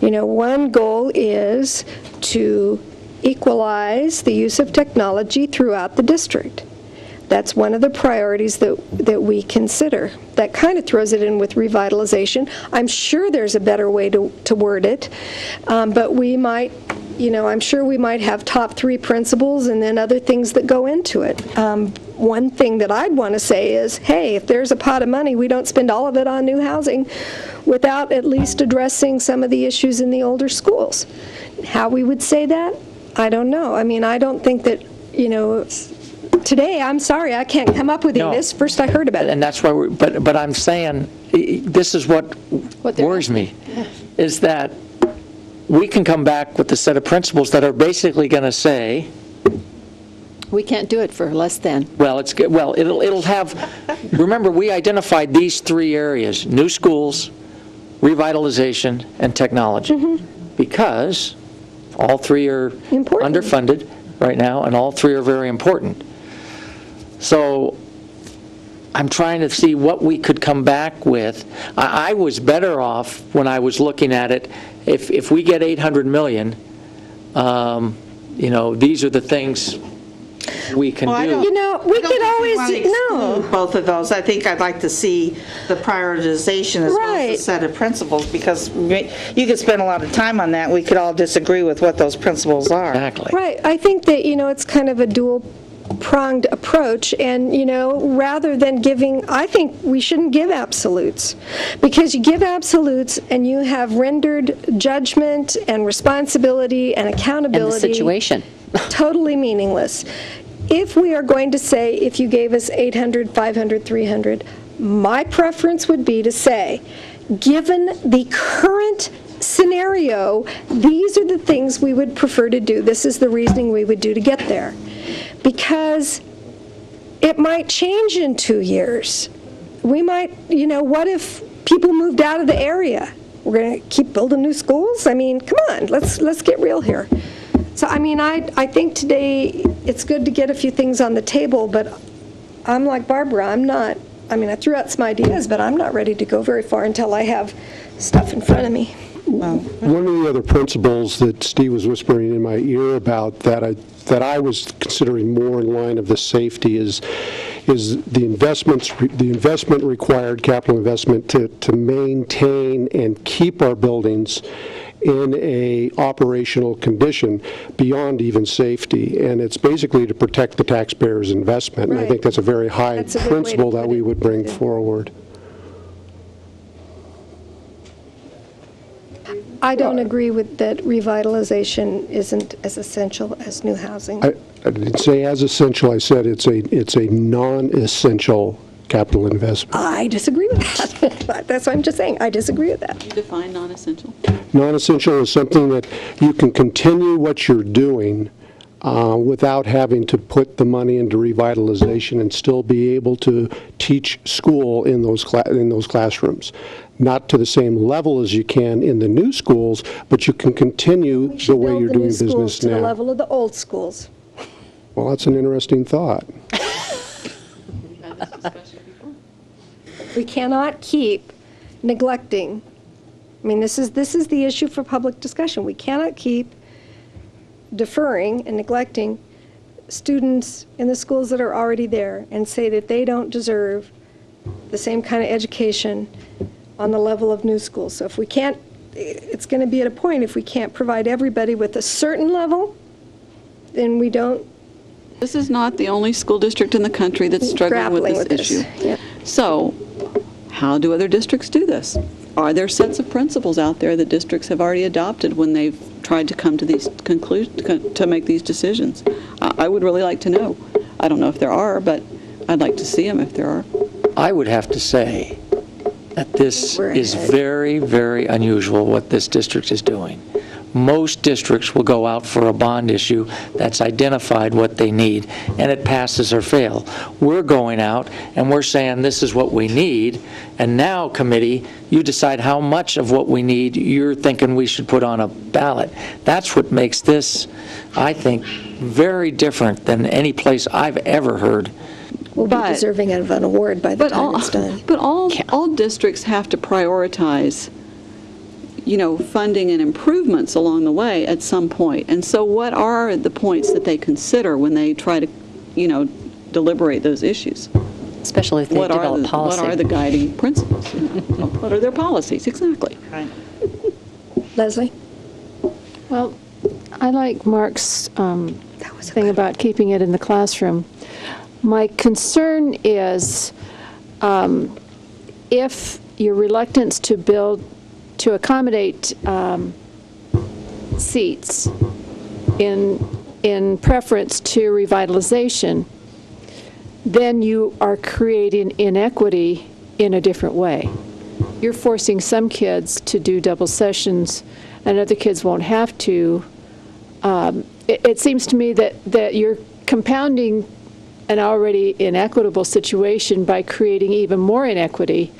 You know, one goal is to equalize the use of technology throughout the district. That's one of the priorities that we consider. That kind of throws it in with revitalization. I'm sure there's a better way to word it, but we might, you know, I'm sure we might have top 3 principles and then other things that go into it. One thing that I'd want to say is, hey, if there's a pot of money, we don't spend all of it on new housing without at least addressing some of the issues in the older schools. How we would say that, I don't know. I mean, I don't think that, you know, today, I'm sorry, I can't come up with this. First I heard about it. And that's why but I'm saying, this is what worries me, is that we can come back with a set of principles that are basically going to say, we can't do it for less than. well, it'll have, remember, we identified these 3 areas: new schools, revitalization, and technology. Because all 3 are underfunded right now, and all 3 are very important. So I'm trying to see what we could come back with. I was better off when I was looking at it, if we get $800 million, you know, these are the things we can do. You know, we could always, no. Both of those. I think I'd like to see the prioritization as well as the set of principles, because you could spend a lot of time on that. We could all disagree with what those principles are. Exactly. Right. I think that, you know, it's kind of a dual-pronged approach, and, you know, rather than giving, I think we shouldn't give absolutes, because you give absolutes and you have rendered judgment and responsibility and accountability. And the situation. Totally meaningless. If we are going to say, if you gave us 800, 500, 300, my preference would be to say, given the current scenario, these are the things we would prefer to do. This is the reasoning we would do to get there. Because it might change in 2 years. We might, you know, what if people moved out of the area? We're going to keep building new schools? I mean, come on, let's get real here. So, I mean, I think today it's good to get a few things on the table, but I'm like Barbara, I'm not, I mean, I threw out some ideas, but I'm not ready to go very far until I have stuff in front of me. One of the other principles that Steve was whispering in my ear about that I was considering more in line of the safety is the investment required, capital investment to maintain and keep our buildings in a operational condition beyond even safety, and it's basically to protect the taxpayer's investment. Right. And I think that's a very high principle that we would bring forward. I don't agree with that revitalization isn't as essential as new housing. I didn't say as essential. I said it's a non-essential capital investment. I disagree with that. That's what I'm just saying. I disagree with that. You define non-essential? Non-essential is something that you can continue what you're doing without having to put the money into revitalization and still be able to teach school in those classrooms. Not to the same level as you can in the new schools, but you can continue the way you're doing business now. To the level of the old schools. Well, that's an interesting thought. We've had this discussion before. We cannot keep neglecting. I mean, this is the issue for public discussion. We cannot keep deferring and neglecting students in the schools that are already there and say that they don't deserve the same kind of education on the level of new schools. So if we can't, it's going to be at a point, if we can't provide everybody with a certain level, then we don't. This is not the only school district in the country that's struggling with this issue. Yeah. So, how do other districts do this? Are there sets of principles out there that districts have already adopted when they've tried to come to these conclusions, to make these decisions? I would really like to know. I don't know if there are, but I'd like to see them if there are. I would have to say that this is very, very unusual what this district is doing. Most districts will go out for a bond issue that's identified what they need, and it passes or fails. We're going out and we're saying this is what we need, and now, committee, you decide how much of what we need you're thinking we should put on a ballot. That's what makes this, I think, very different than any place I've ever heard. We'll be deserving of an award by the time it's done. But all districts have to prioritize funding and improvements along the way at some point. And so what are the points that they consider when they try to, deliberate those issues? Especially if they develop policy. What are the guiding principles? What are their policies? Exactly. Right. Leslie? Well, I like Mark's thing about keeping it in the classroom. My concern is if your reluctance to accommodate seats in preference to revitalization, then you are creating inequity in a different way. You're forcing some kids to do double sessions and other kids won't have to. It seems to me that you're compounding an already inequitable situation by creating even more inequity,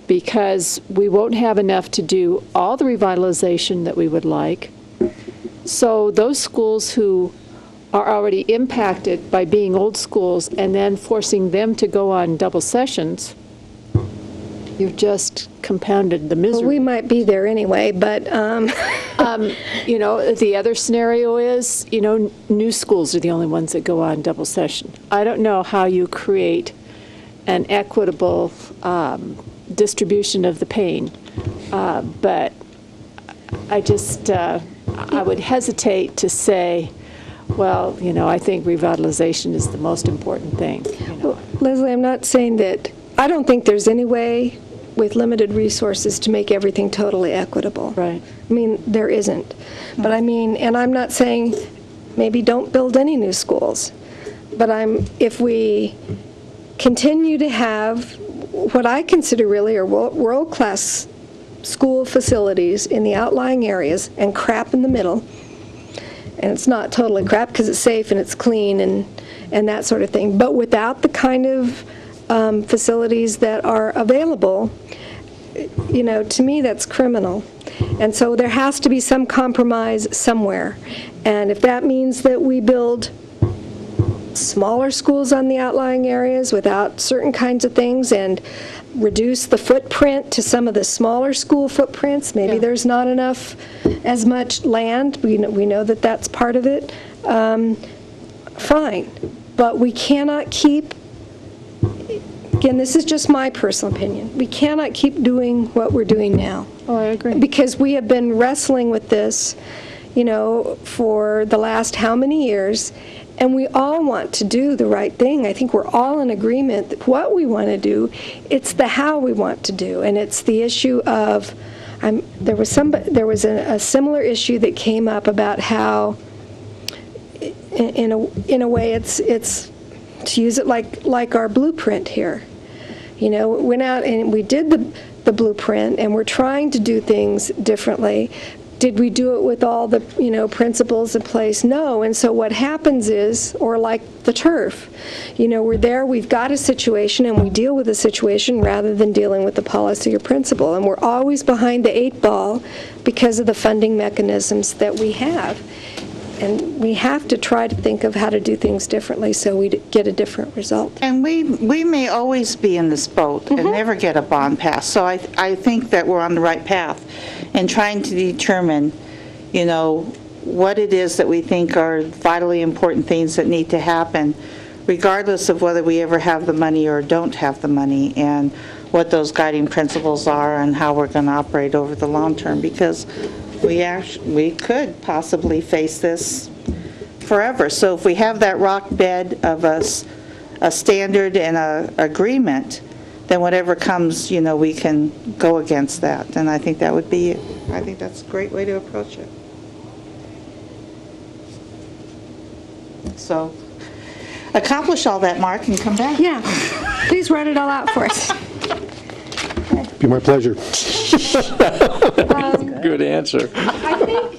because we won't have enough to do all the revitalization that we would like. So those schools who are already impacted by being old schools and then forcing them to go on double sessions, you've just compounded the misery. Well, we might be there anyway, but... the other scenario is, new schools are the only ones that go on double session. I don't know how you create an equitable distribution of the pain, but I just, I would hesitate to say, well, I think revitalization is the most important thing. Well, Leslie, I'm not saying that, I don't think there's any way with limited resources to make everything totally equitable. Right. I mean, there isn't. But and I'm not saying maybe don't build any new schools, but if we continue to have what I consider really are world-class school facilities in the outlying areas and crap in the middle, and it's not totally crap because it's safe and it's clean and that sort of thing, but without the kind of facilities that are available, to me that's criminal. And so there has to be some compromise somewhere. And if that means that we build smaller schools on the outlying areas without certain kinds of things and reduce the footprint to some of the smaller school footprints, maybe there's not enough, as much land, we know that that's part of it, fine. But we cannot keep, again, this is just my personal opinion, we cannot keep doing what we're doing now. Oh, I agree. Because we have been wrestling with this, for the last how many years, and we all want to do the right thing. I think we're all in agreement that what we want to do, it's the how we want to do, and it's the issue of, there was a similar issue that came up about how, in a way, it's to use it like our blueprint here. We went out and we did the blueprint, and we're trying to do things differently. Did we do it with all the, principles in place? No. And so what happens is, or like the turf, we're there, we've got a situation, and we deal with the situation rather than dealing with the policy or principle. And we're always behind the 8 ball because of the funding mechanisms that we have. And we have to try to think of how to do things differently so we get a different result. And we may always be in this boat and never get a bond passed. So I think that we're on the right path in trying to determine, what it is that we think are vitally important things that need to happen, regardless of whether we ever have the money or don't have the money, and what those guiding principles are and how we're going to operate over the long term, because we could possibly face this forever. So if we have that rock bed of a standard and a agreement, then whatever comes, we can go against that. And I think that would be, I think that's a great way to approach it. So accomplish all that, Mark, and come back. Yeah. Please write it all out for us. Be my pleasure. Good answer. I think